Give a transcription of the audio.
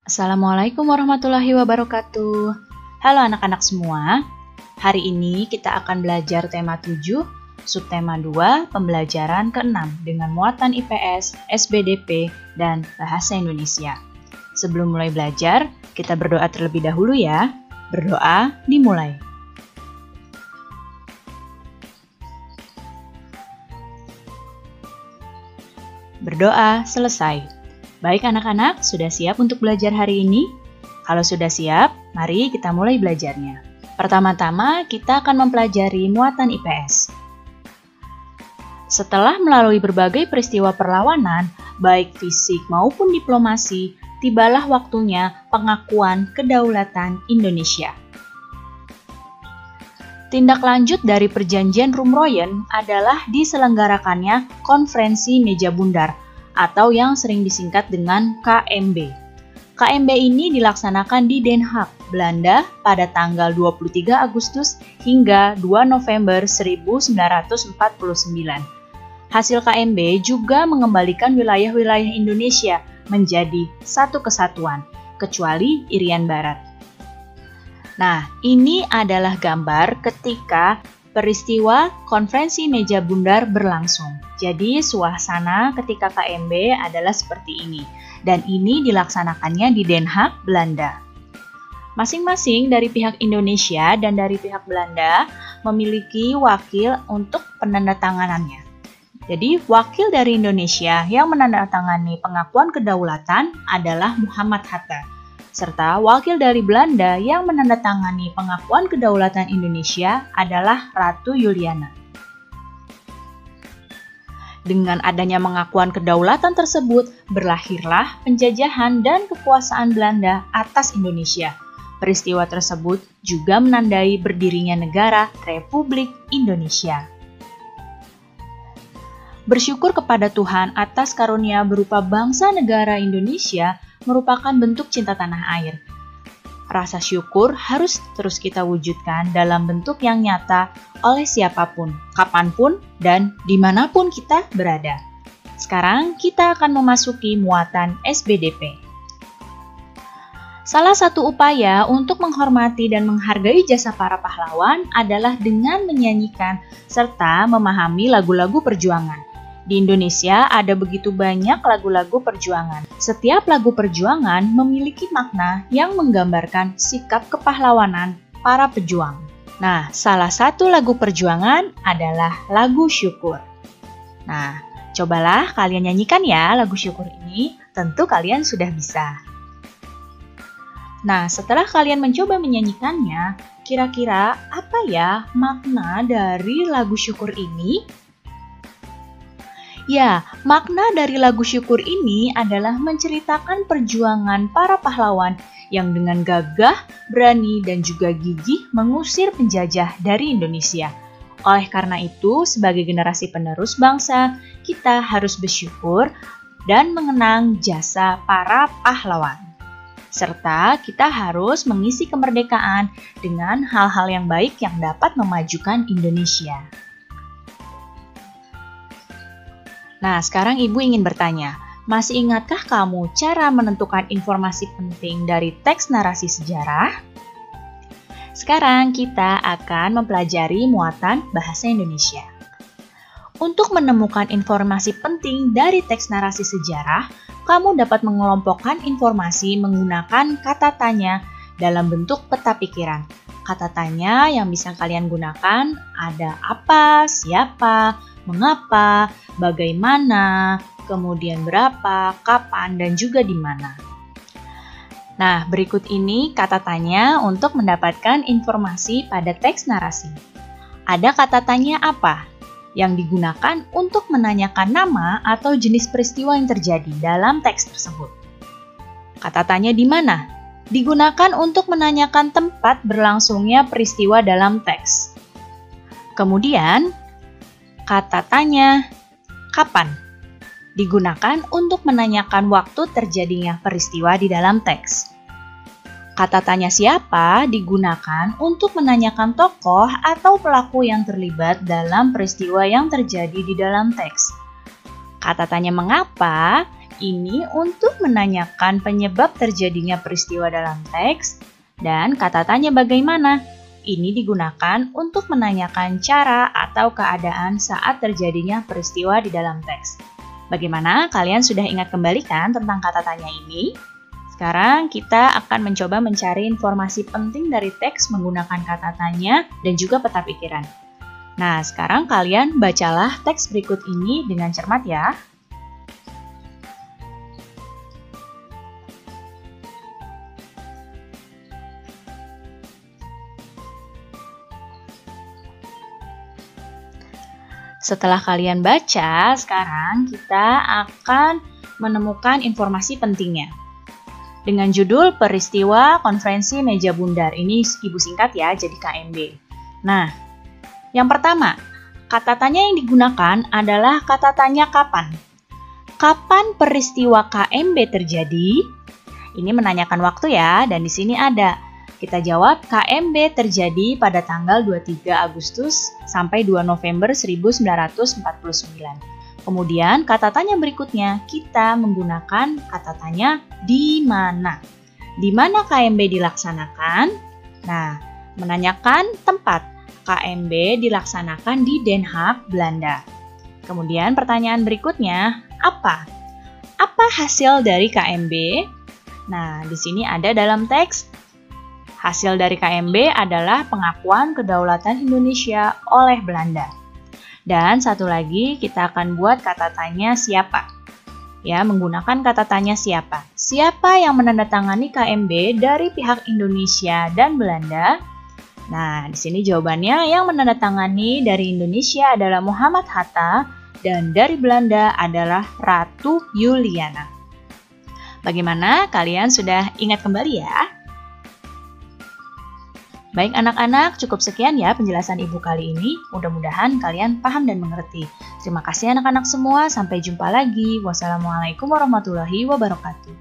Assalamualaikum warahmatullahi wabarakatuh. Halo anak-anak semua. Hari ini kita akan belajar tema 7, subtema 2, pembelajaran ke-6 dengan muatan IPS, SBDP, dan Bahasa Indonesia. Sebelum mulai belajar, kita berdoa terlebih dahulu ya. Berdoa dimulai. Berdoa selesai. Baik anak-anak, sudah siap untuk belajar hari ini? Kalau sudah siap, mari kita mulai belajarnya. Pertama-tama, kita akan mempelajari muatan IPS. Setelah melalui berbagai peristiwa perlawanan, baik fisik maupun diplomasi, tibalah waktunya pengakuan kedaulatan Indonesia. Tindak lanjut dari Perjanjian Rumroyen adalah diselenggarakannya Konferensi Meja Bundar atau yang sering disingkat dengan KMB. KMB ini dilaksanakan di Den Haag, Belanda pada tanggal 23 Agustus hingga 2 November 1949. Hasil KMB juga mengembalikan wilayah-wilayah Indonesia menjadi satu kesatuan, kecuali Irian Barat. Nah, ini adalah gambar ketika peristiwa Konferensi Meja Bundar berlangsung. Jadi, suasana ketika KMB adalah seperti ini. Dan ini dilaksanakannya di Den Haag, Belanda. Masing-masing dari pihak Indonesia dan dari pihak Belanda memiliki wakil untuk penandatanganannya. Jadi, wakil dari Indonesia yang menandatangani pengakuan kedaulatan adalah Muhammad Hatta. Serta wakil dari Belanda yang menandatangani pengakuan kedaulatan Indonesia adalah Ratu Juliana. Dengan adanya pengakuan kedaulatan tersebut, berlahirlah penjajahan dan kekuasaan Belanda atas Indonesia. Peristiwa tersebut juga menandai berdirinya negara Republik Indonesia. Bersyukur kepada Tuhan atas karunia berupa bangsa negara Indonesia merupakan bentuk cinta tanah air. Rasa syukur harus terus kita wujudkan dalam bentuk yang nyata oleh siapapun, kapanpun, dan dimanapun kita berada. Sekarang kita akan memasuki muatan SBDP. Salah satu upaya untuk menghormati dan menghargai jasa para pahlawan adalah dengan menyanyikan serta memahami lagu-lagu perjuangan. Di Indonesia ada begitu banyak lagu-lagu perjuangan. Setiap lagu perjuangan memiliki makna yang menggambarkan sikap kepahlawanan para pejuang. Nah, salah satu lagu perjuangan adalah lagu syukur. Nah, cobalah kalian nyanyikan ya lagu syukur ini, tentu kalian sudah bisa. Nah, setelah kalian mencoba menyanyikannya, kira-kira apa ya makna dari lagu syukur ini? Ya, makna dari lagu syukur ini adalah menceritakan perjuangan para pahlawan yang dengan gagah, berani, dan juga gigih mengusir penjajah dari Indonesia. Oleh karena itu, sebagai generasi penerus bangsa, kita harus bersyukur dan mengenang jasa para pahlawan. Serta kita harus mengisi kemerdekaan dengan hal-hal yang baik yang dapat memajukan Indonesia. Nah, sekarang Ibu ingin bertanya, masih ingatkah kamu cara menentukan informasi penting dari teks narasi sejarah? Sekarang kita akan mempelajari muatan bahasa Indonesia. Untuk menemukan informasi penting dari teks narasi sejarah, kamu dapat mengelompokkan informasi menggunakan kata tanya dalam bentuk peta pikiran. Kata tanya yang bisa kalian gunakan ada apa, siapa, mengapa, bagaimana, kemudian berapa, kapan, dan juga di mana. Nah, berikut ini kata tanya untuk mendapatkan informasi pada teks narasi. Ada kata tanya apa yang digunakan untuk menanyakan nama atau jenis peristiwa yang terjadi dalam teks tersebut. Kata tanya di mana digunakan untuk menanyakan tempat berlangsungnya peristiwa dalam teks. Kemudian, kata tanya kapan digunakan untuk menanyakan waktu terjadinya peristiwa di dalam teks. Kata tanya siapa digunakan untuk menanyakan tokoh atau pelaku yang terlibat dalam peristiwa yang terjadi di dalam teks. Kata tanya mengapa ini untuk menanyakan penyebab terjadinya peristiwa dalam teks, dan kata tanya bagaimana. Ini digunakan untuk menanyakan cara atau keadaan saat terjadinya peristiwa di dalam teks. Bagaimana? Kalian sudah ingat kembali kan tentang kata tanya ini? Sekarang kita akan mencoba mencari informasi penting dari teks menggunakan kata tanya dan juga peta pikiran. Nah, sekarang kalian bacalah teks berikut ini dengan cermat ya. Setelah kalian baca, sekarang kita akan menemukan informasi pentingnya. Dengan judul Peristiwa Konferensi Meja Bundar, ini Ibu singkat ya, jadi KMB. Nah, yang pertama, kata tanya yang digunakan adalah kata tanya kapan. Kapan peristiwa KMB terjadi? Ini menanyakan waktu ya, dan di sini ada. Kita jawab KMB terjadi pada tanggal 23 Agustus sampai 2 November 1949. Kemudian kata tanya berikutnya kita menggunakan kata tanya di mana. Di mana KMB dilaksanakan? Nah, menanyakan tempat. KMB dilaksanakan di Den Haag, Belanda. Kemudian pertanyaan berikutnya, apa? Apa hasil dari KMB? Nah, di sini ada dalam teks. Hasil dari KMB adalah pengakuan kedaulatan Indonesia oleh Belanda. Dan satu lagi kita akan buat kata tanya siapa. Ya, menggunakan kata tanya siapa. Siapa yang menandatangani KMB dari pihak Indonesia dan Belanda? Nah, di sini jawabannya yang menandatangani dari Indonesia adalah Muhammad Hatta dan dari Belanda adalah Ratu Juliana. Bagaimana? Kalian sudah ingat kembali ya? Baik anak-anak, cukup sekian ya penjelasan Ibu kali ini. Mudah-mudahan kalian paham dan mengerti. Terima kasih anak-anak semua, sampai jumpa lagi. Wassalamualaikum warahmatullahi wabarakatuh.